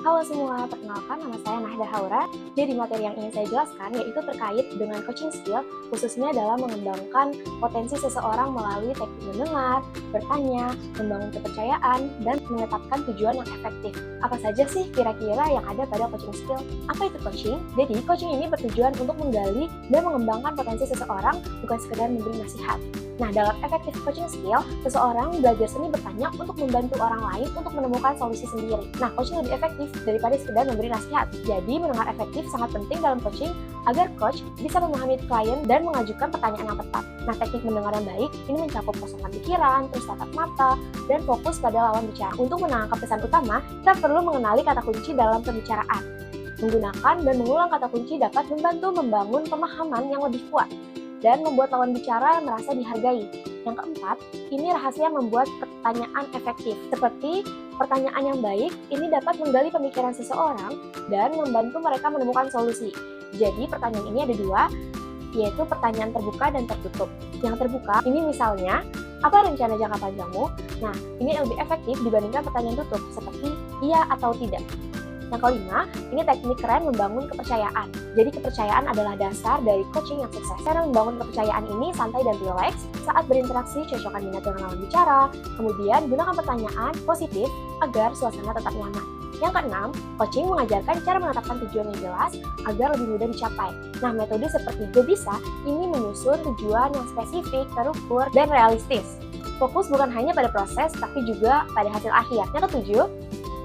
Halo semua, perkenalkan nama saya Nahda Haura. Jadi materi yang ingin saya jelaskan yaitu terkait dengan coaching skill, khususnya dalam mengembangkan potensi seseorang melalui teknik mendengar, bertanya, membangun kepercayaan, dan menetapkan tujuan yang efektif. Apa saja sih kira-kira yang ada pada coaching skill? Apa itu coaching? Jadi coaching ini bertujuan untuk menggali dan mengembangkan potensi seseorang, bukan sekedar memberi nasihat. Nah, dalam effective coaching skill, seseorang belajar seni bertanya untuk membantu orang lain untuk menemukan solusi sendiri. Nah, coaching lebih efektif daripada sekedar memberi nasihat. Jadi, mendengar efektif sangat penting dalam coaching agar coach bisa memahami klien dan mengajukan pertanyaan yang tepat. Nah, teknik mendengar yang baik ini mencakup kosongan pikiran, terus tatap mata, dan fokus pada lawan bicara. Untuk menangkap pesan utama, kita perlu mengenali kata kunci dalam pembicaraan. Menggunakan dan mengulang kata kunci dapat membantu membangun pemahaman yang lebih kuat dan membuat lawan bicara merasa dihargai. Yang keempat, ini rahasia membuat pertanyaan efektif. Seperti pertanyaan yang baik, ini dapat menggali pemikiran seseorang dan membantu mereka menemukan solusi. Jadi pertanyaan ini ada dua, yaitu pertanyaan terbuka dan tertutup. Yang terbuka, ini misalnya, apa rencana jangka panjangmu? Nah, ini lebih efektif dibandingkan pertanyaan tutup, seperti iya atau tidak. Yang kelima, ini teknik keren membangun kepercayaan. Jadi kepercayaan adalah dasar dari coaching yang sukses. Cara membangun kepercayaan ini santai dan rileks saat berinteraksi, cocokkan minat dengan lawan bicara. Kemudian gunakan pertanyaan positif agar suasana tetap nyaman. Yang keenam, coaching mengajarkan cara menetapkan tujuan yang jelas agar lebih mudah dicapai. Nah, metode seperti Go Bisa ini menyusun tujuan yang spesifik, terukur, dan realistis. Fokus bukan hanya pada proses, tapi juga pada hasil akhir. Yang ketujuh,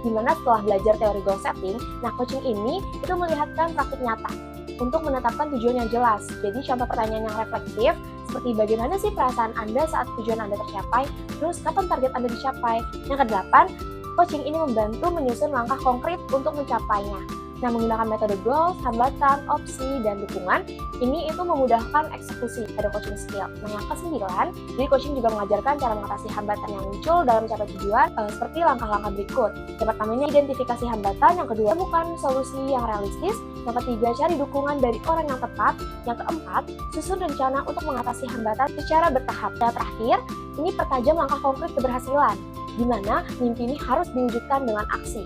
dimana setelah belajar teori goal setting, nah coaching ini itu melihatkan praktik nyata untuk menetapkan tujuan yang jelas. Jadi contoh pertanyaan yang reflektif seperti bagaimana sih perasaan Anda saat tujuan Anda tercapai, terus kapan target Anda dicapai. Yang kedelapan, coaching ini membantu menyusun langkah konkret untuk mencapainya. Nah, menggunakan metode goals, hambatan, opsi, dan dukungan, ini itu memudahkan eksekusi pada coaching skill. Nah, yang kesembilan, jadi coaching juga mengajarkan cara mengatasi hambatan yang muncul dalam mencapai tujuan, seperti langkah-langkah berikut. Yang pertamanya, identifikasi hambatan. Yang kedua, temukan solusi yang realistis. Yang ketiga, cari dukungan dari orang yang tepat. Yang keempat, susun rencana untuk mengatasi hambatan secara bertahap. Dan terakhir, ini pertajam langkah konkret keberhasilan, di mana mimpi ini harus diwujudkan dengan aksi.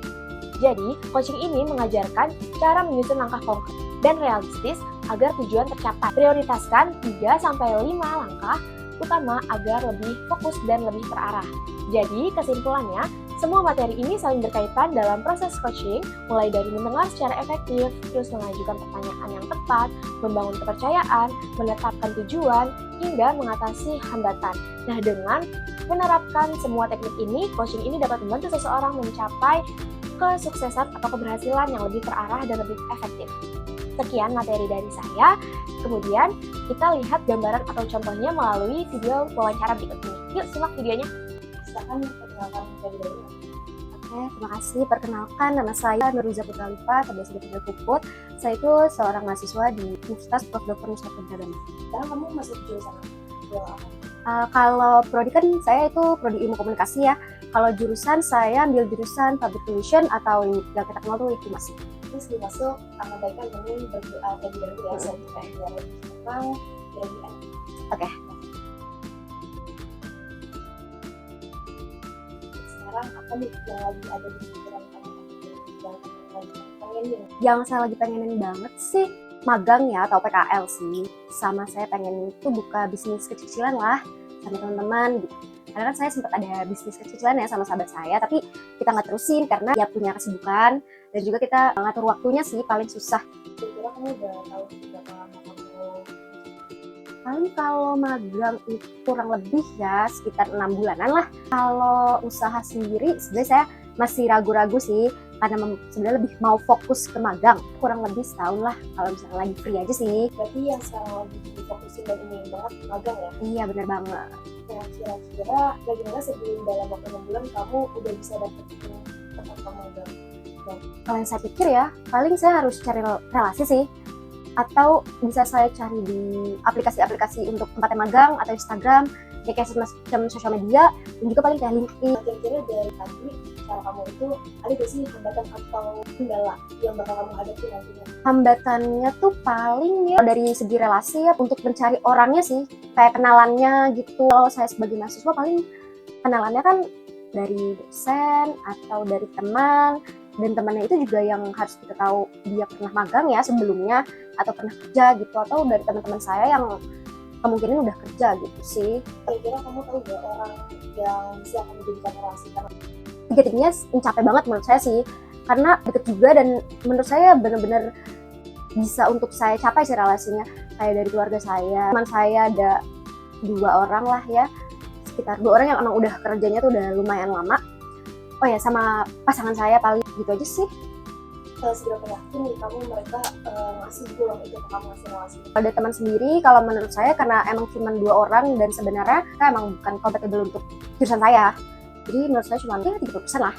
Jadi, coaching ini mengajarkan cara menyusun langkah konkret dan realistis agar tujuan tercapai. Prioritaskan 3-5 langkah utama agar lebih fokus dan lebih terarah. Jadi, kesimpulannya, semua materi ini saling berkaitan dalam proses coaching, mulai dari mendengar secara efektif, terus mengajukan pertanyaan yang tepat, membangun kepercayaan, menetapkan tujuan, hingga mengatasi hambatan. Nah, dengan menerapkan semua teknik ini, coaching ini dapat membantu seseorang mencapai kesuksesan atau keberhasilan yang lebih terarah dan lebih efektif. Sekian materi dari saya. Kemudian kita lihat gambaran atau contohnya melalui video wawancara berikut ini. Yuk simak videonya. Silakan perkenalkan dari. Oke, terima kasih. Perkenalkan, nama saya Nuriza Putra Lipa, biasa dipanggil Puput. Saya itu seorang mahasiswa di Universitas Prof. Dr. Mustafa Dragana. Sekarang kamu masuk jurusan apa? Kalau prodi kan saya itu prodi ilmu komunikasi ya. Kalau jurusan saya ambil jurusan public relation atau yang kita kenal tuh informasi. Terus dimasuk baikkan ini berdoa terlebih dahulu ya, sampai biar tentang kira-kira. Oke. Sekarang apa nih yang lagi ada di pikiran kamu yang lagi pengenin? Yang saya lagi pengenin banget sih magang ya atau PKL sih. Sama saya pengen itu buka bisnis kecil-kecilan lah sama teman-teman gitu. Karena kan saya sempat ada bisnis kecil-kecilan ya sama sahabat saya, tapi kita nggak terusin karena ya punya kesibukan dan juga kita ngatur waktunya sih paling susah. Kira-kira kamu udah tahu berapa lama kamu? Paling kalau magang itu kurang lebih ya sekitar 6 bulanan lah. Kalau usaha sendiri sebenarnya saya masih ragu-ragu sih karena sebenarnya lebih mau fokus ke magang. Kurang lebih setahun lah kalau misalnya lagi free aja sih. Berarti yang sekarang lagi difokusin dan ingin banget magang ya? Iya bener banget. Nah, kira-kira bagaimana sebelum dalam waktu 6 bulan kamu udah bisa dapetin tempat kamu magang? Kalau yang saya pikir ya, paling saya harus cari relasi sih. Atau bisa saya cari di aplikasi-aplikasi untuk tempat magang atau Instagram, ya kayak semacam sosial media, dan juga paling kayak LinkedIn. Kira-kira dari tadi cara kamu itu ada gak sih hambatan atau kendala yang bakal kamu hadapi nantinya? Hambatannya tuh paling ya dari segi relasi ya, untuk mencari orangnya sih, kayak kenalannya gitu. Kalau saya sebagai mahasiswa paling kenalannya kan dari dosen atau dari teman, dan temannya itu juga yang harus kita tahu dia pernah magang ya sebelumnya atau pernah kerja gitu, atau dari teman-teman saya yang kemungkinan udah kerja gitu sih. Kira-kira kamu tahu nggak orang yang bisa kamu jadikan relasi? Karena Tiga-tiganya mencapai banget menurut saya sih, karena deket juga dan menurut saya benar-benar bisa untuk saya capai sih relasinya. Kayak dari keluarga saya, teman saya ada 2 orang lah ya, sekitar 2 orang yang emang udah kerjanya tuh udah lumayan lama. Oh ya, sama pasangan saya paling gitu aja sih. seberapa yakin nih kamu mereka ngasih peluang itu ke kamu, ngasih relasi? Kalau dari teman sendiri, kalau menurut saya karena emang cuma 2 orang dan sebenarnya mereka emang bukan kompatibel untuk jurusan saya. Jadi menurut saya cuma ya 30% lah.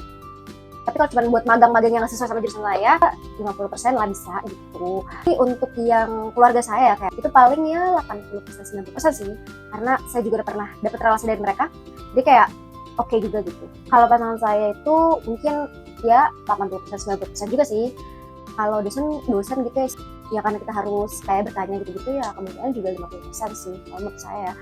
Tapi kalau cuma buat magang-magang yang nggak sesuai sama jurusan saya, 50% lah bisa gitu. Tapi untuk yang keluarga saya kayak itu paling ya 80% 90% sih. Karena saya juga udah pernah dapet relasi dari mereka. Jadi kayak oke juga gitu. Kalau pasangan saya itu mungkin ya 80% 90% juga sih. Kalau dosen gitu ya karena kita harus kayak bertanya gitu-gitu ya kemungkinan juga 50% sih kalau menurut saya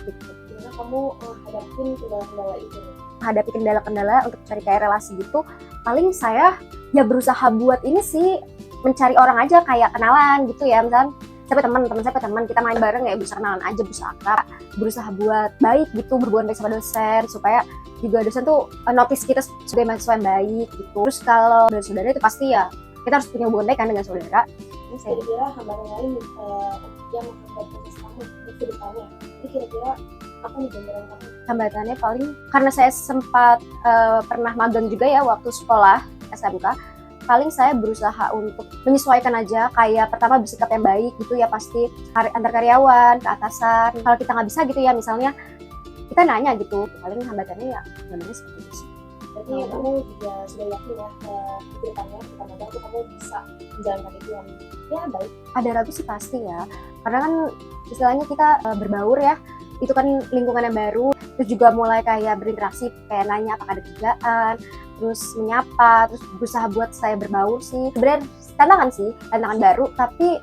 gitu. Gimana kamu hadapin kendala-kendala itu? Menghadapi kendala-kendala untuk cari kayak relasi gitu, paling saya ya berusaha buat ini sih, mencari orang aja kayak kenalan gitu ya, misalkan saya teman kita main bareng ya berusaha kenalan aja, berusaha akrab, berusaha buat baik gitu, berhubungan baik sama dosen supaya juga dosen tuh notice kita sebagai mahasiswa yang baik gitu. Terus kalau dari saudara itu pasti ya kita harus punya hubungan baik kan dengan saudara. Kira-kira hambatan lain yang menghambat proses kamu di kedepannya, itu kira-kira apa nih gambaran kamu? Hambatannya paling karena saya sempat pernah magang juga ya waktu sekolah SMK, paling saya berusaha untuk menyesuaikan aja kayak pertama bersikap yang baik gitu ya pasti antar karyawan ke atasan. Kalau kita nggak bisa gitu ya misalnya kita nanya gitu, paling hambatannya ya sebenarnya seperti itu sih. Berarti kamu juga sudah yakin ya di kedepannya kita magang tuh kamu bisa menjalankan itu yang ya baik? Ada ragu sih pasti ya, karena kan istilahnya kita berbaur ya, itu kan lingkungan yang baru, terus juga mulai kayak berinteraksi, kayak nanya apakah ada kerjaan, terus menyapa, terus berusaha buat saya berbaur sih. Sebenarnya tantangan baru, tapi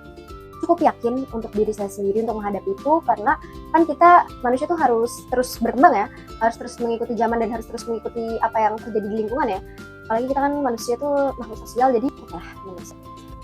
cukup yakin untuk diri saya sendiri untuk menghadapi itu, karena kan kita manusia tuh harus terus berkembang ya, harus terus mengikuti zaman dan harus terus mengikuti apa yang terjadi di lingkungan ya. Apalagi kita kan manusia tuh makhluk sosial, jadi manusia.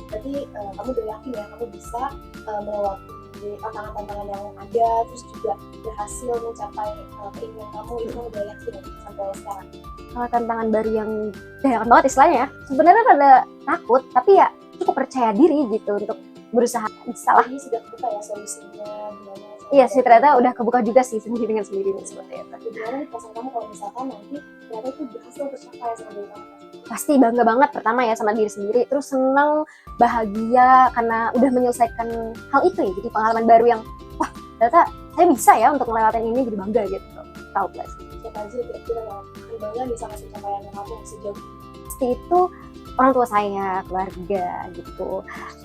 Berarti kamu udah yakin ya kamu bisa melewati tantangan-tantangan yang ada, terus juga berhasil mencapai keinginan kamu, itu kamu udah yakin ya sampai sekarang? Kalau tantangan baru yang dayangan banget istilahnya ya, sebenarnya rada takut, tapi ya cukup percaya diri gitu untuk berusaha. Bisa lah. Jadi sudah kebuka ya solusinya gimana? Iya sih, ternyata udah kebuka juga sih sendiri dengan sendiri seperti itu. Gimana nih perasaan kamu kalau misalkan nanti ternyata itu berhasil tercapai sama diri kamu? Pasti bangga banget pertama ya sama diri sendiri, terus senang, bahagia karena udah menyelesaikan hal itu ya, jadi pengalaman baru yang wah ternyata saya bisa ya untuk melewati ini, jadi bangga gitu. Tahu gak sih? Siapa aja kira-kira yang akan bangga nih sama pencapaian kamu sejauh ini? Pasti itu orang tua saya, keluarga gitu,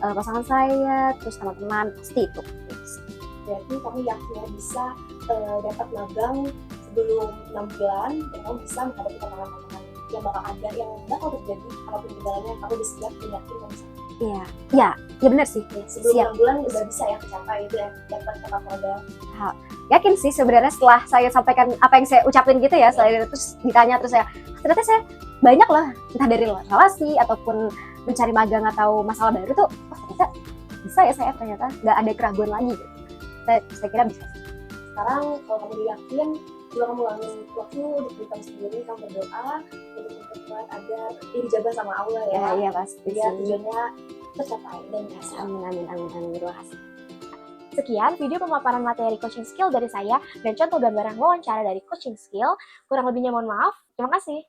pasangan saya, terus teman-teman, pasti itu. Berarti kamu yakin ya bisa dapat magang sebelum 6 bulan dan kamu bisa menghadapi tantangan-tantangan yang bakal ada, yang bakal terjadi apapun kendalanya, kamu udah siap dan yakin kamu bisa. Iya benar sih. Ya, sebelum Siap. 6 bulan udah bisa ya tercapai itu ya, dapat modal. Yakin sih sebenarnya setelah saya sampaikan apa yang saya ucapin gitu ya, setelah terus ditanya terus saya ternyata saya banyak loh, entah dari relasi ataupun mencari magang atau masalah baru tuh, ternyata bisa ya saya, ternyata nggak ada keraguan lagi gitu. Saya kira bisa. Sekarang kalau kamu udah yakin, coba kamu luangin waktu untuk diri kamu sendiri, kamu berdoa untuk memperkuat agar dijaga sama Allah ya. Iya pasti. Biar tujuannya tercapai dan berhasil. Amin. Terima kasih. Sekian video pemaparan materi coaching skill dari saya dan contoh gambaran wawancara dari coaching skill. Kurang lebihnya mohon maaf. Terima kasih.